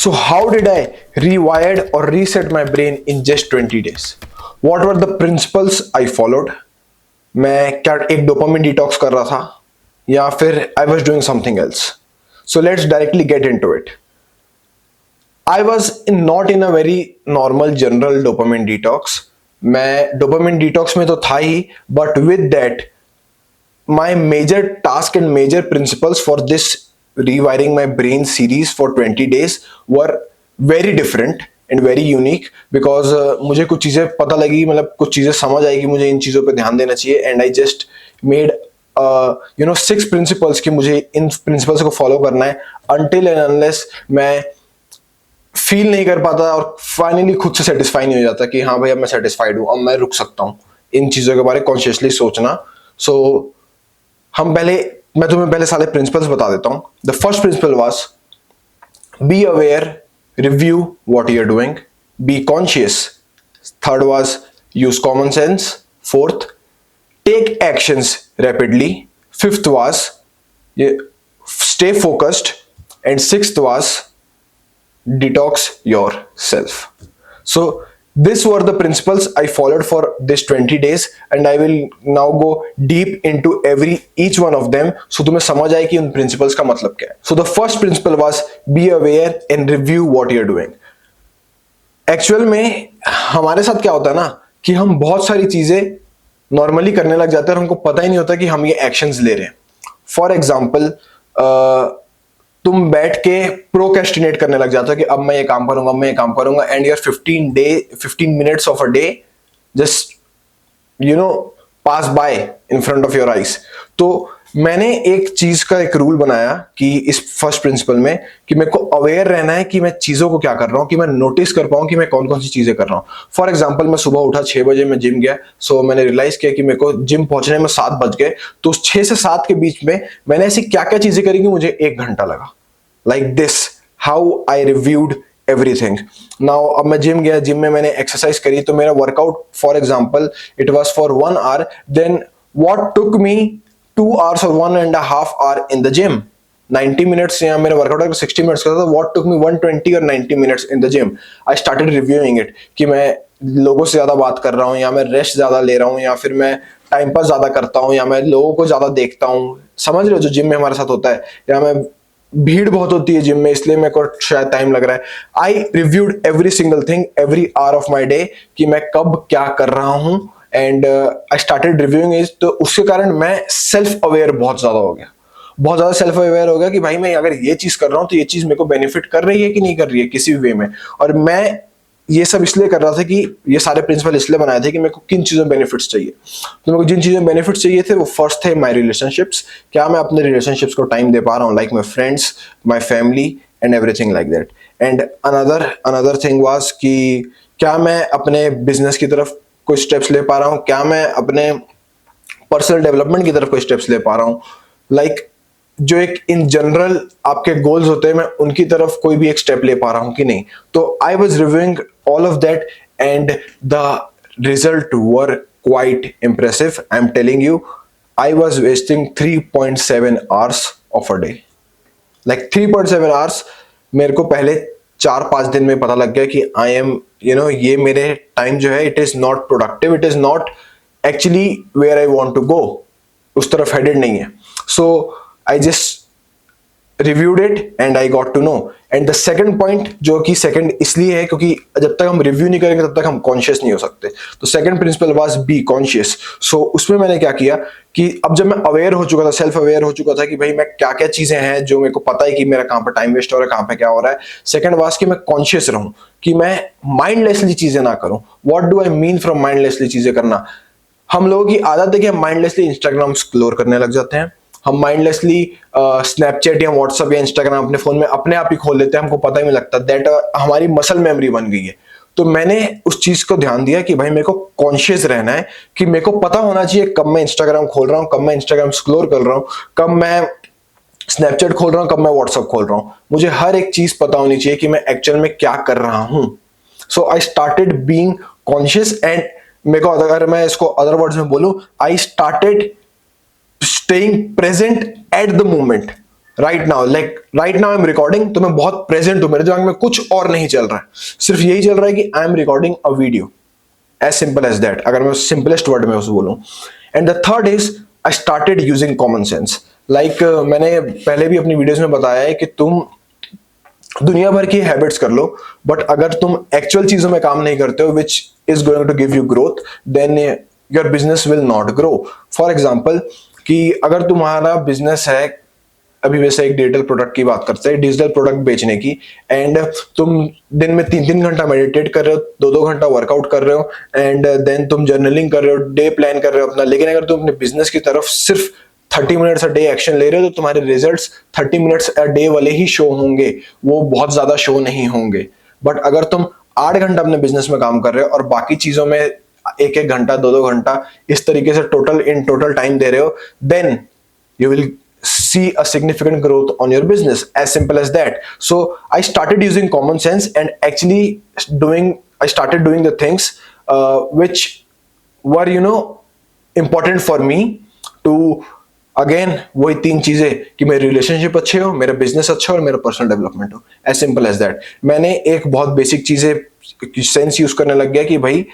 So how did I rewired or reset my brain in just 20 days? What were the principles I followed? मैं क्या एक dopamine detox कर रहा था या फिर I was doing something else? So let's directly get into it. I was not in a very normal general dopamine detox. मैं dopamine detox में तो था ही, but with that my major task and major principles for this rewiring my brain series for 20 days were very different and very unique because मुझे कुछ चीज़ें पता लगी, मतलब कुछ चीज़ें समझ आई कि मुझे इन चीज़ों पे ध्यान देना चाहिए. And I just made 6 principles कि मुझे इन प्रिंसिपल्स को फॉलो करना है अनटिल एंड अनलेस मैं फील नहीं कर पाता और फाइनली खुद से सेटिस्फाई नहीं हो जाता कि हाँ भाई अब मैं सेटिस्फाइड हूँ, अब मैं रुक सकता हूँ इन चीज़ों के बारे में कॉन्शियसली सोचना. सो मैं तुम्हें पहले सारे प्रिंसिपल्स बता देता हूं. The first principle was be aware, review what you are doing, be conscious. Third was use common sense. Fourth, take actions rapidly. Fifth was stay focused. And sixth was detox yourself. So these were the principles I followed for this 20 days and I will now go deep into each one of them so तुम्हें समझ आए कि उन principles का मतलब क्या है. So the first principle was be aware and review what you're doing. Actual में हमारे साथ क्या होता है ना कि हम बहुत सारी चीजें नॉर्मली करने लग जाते हैं और हमको पता ही नहीं होता कि हम ये एक्शंस ले रहे हैं. फॉर एग्जाम्पल तुम बैठ के प्रोक्रेस्टिनेट करने लग जाते हो कि अब मैं ये काम करूंगा, मैं ये काम करूंगा, and your 15 minutes of a day just pass by in front of your eyes. तो मैंने एक चीज का एक रूल बनाया कि इस फर्स्ट प्रिंसिपल में कि मेरे को अवेयर रहना है कि मैं चीजों को क्या कर रहा हूँ, कि मैं नोटिस कर पाऊँ कि मैं कौन कौन सी चीजें कर रहा हूँ. फॉर एग्जाम्पल मैं सुबह उठा 6 बजे, मैं जिम गया. सो मैंने रियलाइज किया कि मेरे को जिम पहुंचने में 7 बज गए. तो उस 6 से 7 के बीच में मैंने ऐसी क्या क्या चीजें करी कि मुझे 1 घंटा लगा. Like this, how I reviewed everything. Now अब मैं जिम गया, जिम में मैंने एक्सरसाइज करी, तो मेरा workout for example it was for 1 hour. Then what took me 2 hours or 1.5 hour in the gym. 90 minutes या मेरा वर्कआउट अगर 60 मिनट्स का था, what took me 120 or 90 minutes in the gym. I started reviewing it कि मैं लोगों से ज्यादा बात कर रहा हूँ, या मैं रेस्ट ज्यादा ले रहा हूँ, या फिर मैं टाइम पास ज्यादा करता हूँ, या मैं लोगों को ज्यादा देखता हूँ. समझ रहे हो जो जिम में हमारे साथ होता है, या मैं भीड़ बहुत होती है जिम में इसलिए मेरे को शायद टाइम लग रहा है. I reviewed every single thing every hour of my day कि मैं कब क्या कर रहा हूं. And I started reviewing it. तो उसके कारण मैं सेल्फ अवेयर बहुत ज्यादा हो गया, बहुत ज्यादा सेल्फ अवेयर हो गया कि भाई मैं अगर ये चीज कर रहा हूं तो ये चीज मेरे को बेनिफिट कर रही है कि नहीं कर रही है किसी भी वे में. और मैं ये सब इसलिए कर रहा था कि ये सारे प्रिंसिपल इसलिए बनाए थे कि मेरे को किन चीज़ों में बेनिफिट्स चाहिए. तो मेरे को जिन चीज़ों में बेनिफिट्स चाहिए थे वो फर्स्ट थे माय रिलेशनशिप्स. क्या मैं अपने रिलेशनशिप्स को टाइम दे पा रहा हूँ, like my friends, my family and everything like that. And another thing was कि क्या मैं अपने बिजनेस की तरफ कोई स्टेप्स ले पा रहा हूँ, क्या मैं अपने पर्सनल डेवलपमेंट की तरफ कोई स्टेप्स ले पा रहा हूँ. लाइक जो एक इन जनरल आपके गोल्स होते हैं, मैं उनकी तरफ कोई भी एक स्टेप ले पा रहा हूं कि नहीं. तो I was reviewing all of that and the result were quite impressive. I am telling you, I was wasting 3.7 hours of a day. Like 3.7 hours मेरे को पहले 4-5 दिन में पता लग गया कि आई एम ये मेरे टाइम जो है it is not productive, it is not actually where I want to go, उस तरफ हेडेड नहीं है. सो I just reviewed it and I got to know. And the second point, जो कि second इसलिए है क्योंकि जब तक हम रिव्यू नहीं करेंगे तब तक हम कॉन्शियस नहीं हो सकते. तो second principle was be conscious. So उसमें मैंने क्या किया कि अब जब मैं अवेयर हो चुका था, सेल्फ अवेयर हो चुका था कि भाई मैं क्या क्या चीजें हैं जो मेरे को पता है कि मेरा कहाँ पर टाइम वेस्ट हो रहा है, कहाँ पे क्या हो रहा है. सेकंड वाज कि मैं कॉन्शियस रहूं, कि मैं माइंडलेसली चीजें ना करूं. What do I mean from mindlessly चीजें करना? हम लोगों की आदत है कि हम माइंडलेसली इंस्टाग्राम एक्सप्लोर करने लग जाते हैं, हम माइंडलेसली स्नैपचैट या व्हाट्सएप या इंस्टाग्राम अपने फोन में अपने आप ही खोल लेते हैं, हमको पता ही नहीं लगता. दैट हमारी मसल मेमोरी बन गई है. तो मैंने उस चीज को ध्यान दिया कि भाई मेरे को कॉन्शियस रहना है, कि मेरे को पता होना चाहिए कब मैं इंस्टाग्राम खोल रहा हूँ, कब मैं इंस्टाग्राम एक्सप्लोर कर रहा हूँ, कब मैं स्नैपचैट खोल रहा हूँ, कब मैं व्हाट्सएप खोल रहा हूँ. मुझे हर एक चीज पता होनी चाहिए कि मैं एक्चुअल में क्या कर रहा हूँ. So I started being conscious. And मेरे को अगर मैं इसको अदर वर्ड्स में बोलूं, I started staying present at the moment. Right now, like right now I am recording, तो मैं बहुत प्रेजेंट हूं, मेरे दिमाग में कुछ और नहीं चल रहा है, सिर्फ यही चल रहा है कि I am recording a video, as simple as that, अगर मैं सिंपलेस्ट वर्ड में उसे बोलूं. And the third is I started using common sense. Like मैंने पहले भी अपनी वीडियोस में बताया है कि तुम दुनिया भर की हैबिट्स कर लो, बट अगर तुम एक्चुअल चीजों में काम नहीं करते हो which is going to give you growth, then your business will not grow. For example, कि अगर तुम्हारा बिजनेस है, अभी वैसे एक डिजिटल प्रोडक्ट की बात करते हैं, डिजिटल प्रोडक्ट बेचने की, एंड तुम दिन में 3-3 घंटा मेडिटेट कर रहे हो, 2-2 घंटा वर्कआउट कर रहे हो, एंड देन तुम जर्नलिंग कर रहे हो, डे प्लान कर रहे हो अपना, लेकिन अगर तुम अपने बिजनेस की तरफ सिर्फ 30 मिनट्स अ डे एक्शन ले रहे हो, तो तुम्हारे रिजल्ट्स 30 मिनट्स अ डे वाले ही शो होंगे, वो बहुत ज्यादा शो नहीं होंगे. बट अगर तुम 8 घंटा अपने बिजनेस में काम कर रहे हो और बाकी चीजों में 1-1 घंटा, 2-2 घंटा इस तरीके से टोटल टाइम दे रहे हो, then you will see a significant growth on your business, as simple as that. So I started using common sense and actually I started doing the things which were important for me to, again वही 3 चीजें, कि मेरे relationship अच्छे हो, मेरा business अच्छा हो और मेरा पर्सनल डेवलपमेंट हो, एज सिंपल एज दैट. मैंने एक बहुत बेसिक चीजें सेंस यूज करने लग गया कि भाई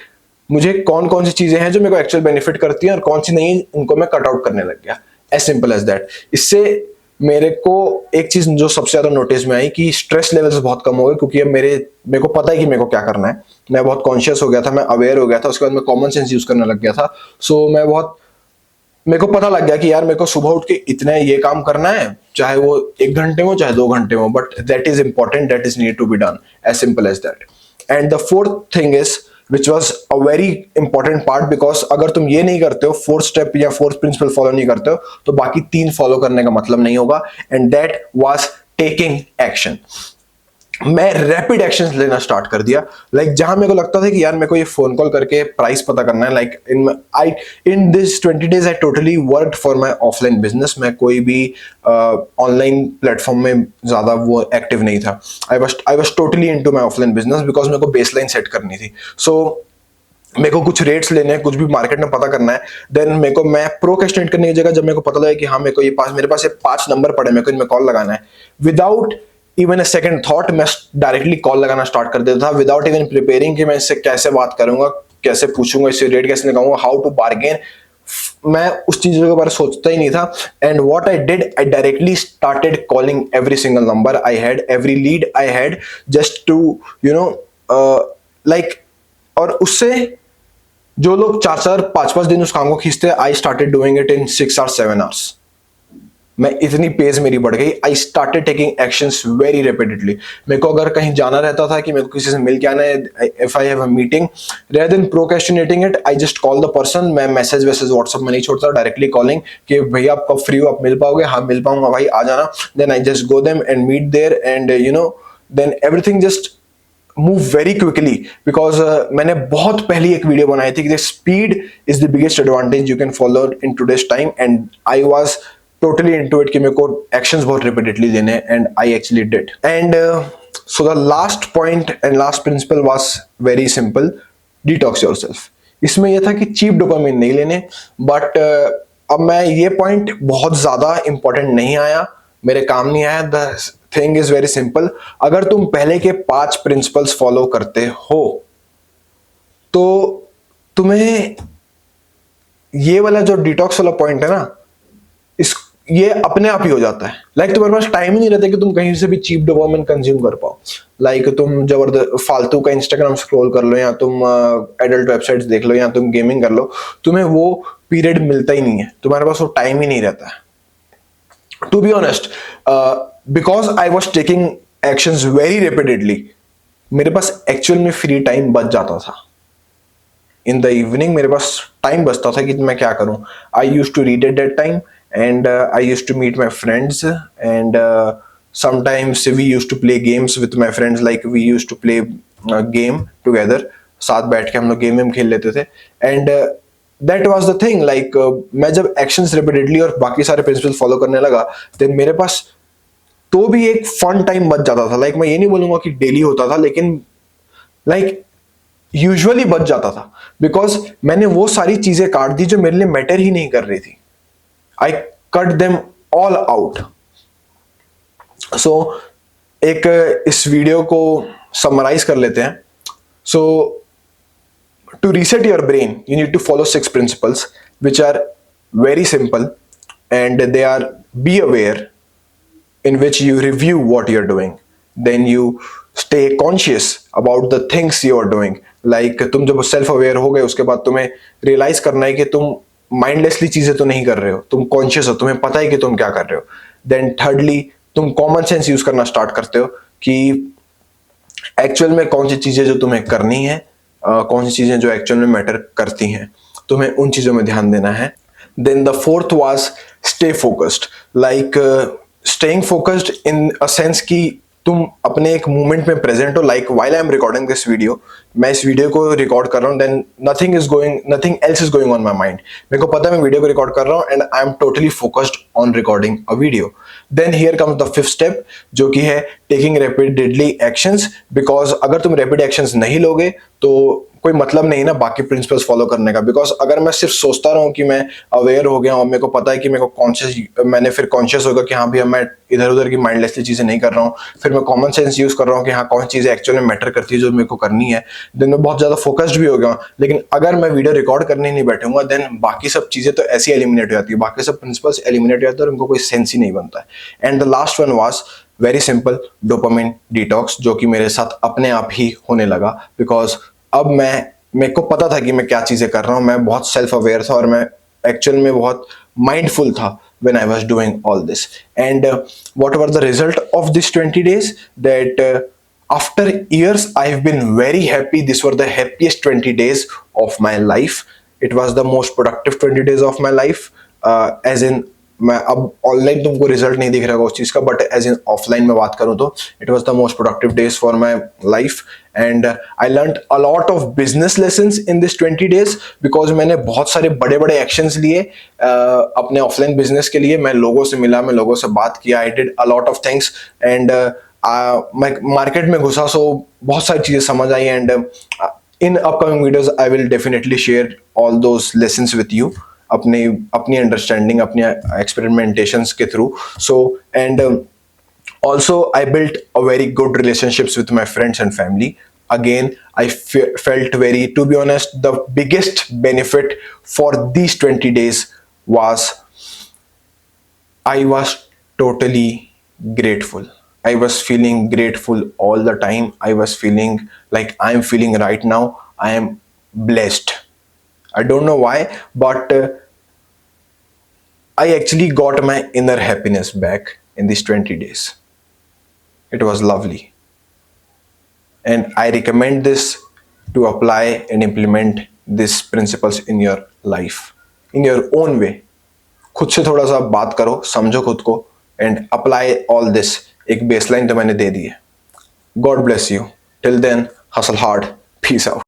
मुझे कौन कौन सी चीजें हैं जो मेरे को एक्चुअल बेनिफिट करती हैं और कौन सी नहीं, उनको मैं कट आउट करने लग गया, एज सिंपल एज दैट. इससे मेरे को एक चीज जो सबसे ज्यादा नोटिस में आई कि स्ट्रेस लेवल्स बहुत कम हो गए, क्योंकि अब मेरे को पता है कि मेरे को क्या करना है. मैं बहुत कॉन्शियस हो गया था, मैं अवेयर हो गया था, उसके बाद मैं कॉमन सेंस यूज करने लग गया था. सो मेरे को पता लग गया कि यार मेरे को सुबह उठ के इतना ये काम करना है, चाहे वो 1 घंटे में चाहे 2 घंटे में, but that is important, that is need to be done, as simple as that. And the fourth thing is which was a very important part, because अगर तुम ये नहीं करते हो, 4th स्टेप या 4th प्रिंसिपल फॉलो नहीं करते हो, तो बाकी 3 फॉलो करने का मतलब नहीं होगा. And that was taking action. मैं रैपिड एक्शंस लेना स्टार्ट कर दिया. लाइक जहां मेरे को लगता था कि यार मेरे को ये फोन कॉल करके प्राइस पता करना है, like in this 20 days I totally worked for my offline business. मैं कोई भी ऑनलाइन प्लेटफॉर्म में ज्यादा वो एक्टिव नहीं था. I was totally into my offline business, because मेरे को बेसलाइन सेट करनी थी. सो मेरे को कुछ रेट्स लेने हैं, कुछ भी मार्केट में पता करना है, देन मैं प्रोक्रेस्टिनेट करने की जगह जब मेरे को पता लगा कि हाँ मेरे पास ये 5 नंबर पड़े, मेरे को इनमें कॉल लगाना है, without even a second thought मैं डायरेक्टली कॉल लगाना स्टार्ट कर देता था, विदाउट इवन प्रिपेयरिंग कि मैं इससे कैसे बात करूंगा, कैसे पूछूंगा, इससे रेट कैसे लगाऊंगा, हाउ टू बार्गेन. मैं उस चीजों के बारे में सोचता ही नहीं था. And what I did, I directly started calling every single number I had, every lead I had, just to like, और उससे जो लोग 4-4, 5-5 दिन उस काम को खींचते, I started doing it in 6 or 7 hours. मैं इतनी पेस मेरी बढ़ गई. I started taking actions very rapidly. मेरे को अगर कहीं जाना रहता था कि मेरे को किसी से मिल के आना है, if I have a meeting, rather than procrastinating it, I just call the person. मैं मैसेज व्हाट्सएप में नहीं छोड़ता, डायरेक्टली कॉलिंग कि भैया आप कब फ्री हो, आप मिल पाओगे, हाँ मिल पाऊंगा भाई, आ जाना. Then I just go them and meet there, and then everything just move very quickly. Because मैंने बहुत पहली एक वीडियो बनाई थी कि speed is the biggest advantage you can follow in today's time, and I was totally into it कि मेरे को actions बहुत repeatedly लेने हैं, and I actually did. And so the last point and last principle was very simple: detox yourself. इसमें यह था कि cheap dopamine नहीं लेने, but अब मैं ये point बहुत ज़्यादा important नहीं आया, मेरे काम नहीं आया. The thing is very simple. अगर तुम पहले के 5 principles follow करते हो, तो तुम्हें ये वाला जो detox वाला point है ना, ये अपने आप ही हो जाता है. लाइक तुम्हारे पास टाइम ही नहीं रहता कि तुम कहीं से भी चीप डोपामिन कंज्यूम कर पाओ. लाइक तुम जबरदस्त फालतू का इंस्टाग्राम स्क्रॉल कर लो, या तुम एडल्ट वेबसाइट्स देख लो, या तुम गेमिंग कर लो, तुम्हें वो पीरियड मिलता ही नहीं है, तुम्हारे पास वो टाइम ही नहीं रहता है. To be honest, because I was taking actions very rapidly, मेरे पास एक्चुअल में फ्री टाइम बच जाता था. इन द इवनिंग मेरे पास टाइम बचता था कि मैं क्या करूं. I used to read at that time, and I used to meet my friends, and sometimes we used to play games with my friends. Like we used to play game together, साथ बैठ के हम लोग game खेल लेते थे. And that was the thing. Like मैं जब actions repeatedly और बाकी सारे principles follow करने लगा, then मेरे पास तो भी एक fun time बच जाता था. Like मैं ये नहीं बोलूँगा कि daily होता था, लेकिन like यूजुअली बच जाता था, बिकॉज मैंने वो सारी चीजें काट दी जो मेरे लिए मैटर ही नहीं कर रही थी. I cut them all out. सो एक इस वीडियो को समराइज कर लेते हैं. सो to reset your brain you need to follow 6 principles which are very simple, and they are: be aware, in which you review what you're doing, then you stay conscious about the things you are doing. Like तुम जब self aware हो गए उसके बाद तुम्हें realise करना है कि तुम माइंडलेसली चीजें तो नहीं कर रहे हो, तुम कॉन्शियस हो, तुम्हें पता है कि तुम क्या कर रहे हो. देन थर्डली तुम कॉमन सेंस यूज करना स्टार्ट करते हो कि एक्चुअल में कौन सी चीजें जो तुम्हें करनी है, कौन सी चीजें जो एक्चुअल में मैटर करती हैं, तुम्हें उन चीजों में ध्यान देना है. Then the fourth was stay focused. Like staying focused in a sense कि तुम अपने एक मोमेंट में प्रेजेंट हो. Like while I am recording this video, मैं इस वीडियो को रिकॉर्ड कर रहा हूँ, then nothing else is going on my mind. मेरे को पता है मैं वीडियो को रिकॉर्ड कर रहा हूँ and I am totally focused on recording a video. Then here comes the fifth step, जो कि है टेकिंग रेपिडेडली एक्शंस. बिकॉज अगर तुम रैपिड एक्शंस नहीं लोगे तो कोई मतलब नहीं ना बाकी प्रिंसिपल्स फॉलो करने का. बिकॉज अगर मैं सिर्फ सोचता रहूं कि मैं अवेयर हो गया और मेरे को पता है कि मेरे को कॉन्शियस, मैंने फिर कॉन्शियस होगा कि हाँ भी मैं इधर उधर की माइंडलेसली चीजें नहीं कर रहा हूँ, फिर मैं कॉमन सेंस यूज कर रहा हूँ कि हाँ कौन सी चीजें एक्चुअली में मैटर करती है जो मेरे को करनी है, देन मैं बहुत ज्यादा फोकस्ड भी हो गया. लेकिन अगर मैं वीडियो रिकॉर्ड करने नहीं बैठूंगा देन बाकी सब चीजें तो ऐसी एलिमिनेट हो जाती है, बाकी सब प्रिंसिपल्स एलिमिनेट हो जाते हैं और उनको कोई सेंस ही नहीं बनता है. And the last one was very simple, dopamine detox, जो कि मेरे साथ अपने आप ही होने लगा. बिकॉज अब मेरे को पता था कि मैं क्या चीजें कर रहा हूँ, मैं बहुत सेल्फ अवेयर था और मैं एक्चुअल में बहुत माइंडफुल था when I was doing all this. And what were the result of this 20 days? That after years I've been very happy. These were the happiest 20 days of my life. It was the most productive 20 days of my life. As in, मैं अब online तुमको result नहीं दिख रहा होगा उस चीज का, बट एज इन ऑफलाइन में बात करूं तो it was the most productive days for my life. And I learned a lot of business lessons in this 20 days. Because मैंने बहुत सारे बड़े बड़े एक्शंस लिए अपने ऑफलाइन बिजनेस के लिए. मैं लोगों से मिला, मैं लोगों से बात किया, I did a lot of things. And मैं मार्केट में घुसा, सो बहुत सारी चीजें समझ आई. And in upcoming videos I will definitely share all those lessons with you, अपनी अंडरस्टैंडिंग, अपनी एक्सपेरिमेंटेशंस के through. So and also I built a very good relationships with my friends and family. Again, I felt very, to be honest, the biggest benefit for these 20 days was I was totally grateful. I was feeling grateful all the time. I was feeling like I am feeling right now. I am blessed. I don't know why, but I actually got my inner happiness back in these 20 days. It was lovely. And I recommend this to apply and implement these principles in your life, in your own way. खुद से थोड़ा सा बात करो, समझो खुद को, and apply all this. एक बेसलाइन तो मैंने दे दी है. God bless you. Till then, hustle hard. Peace out.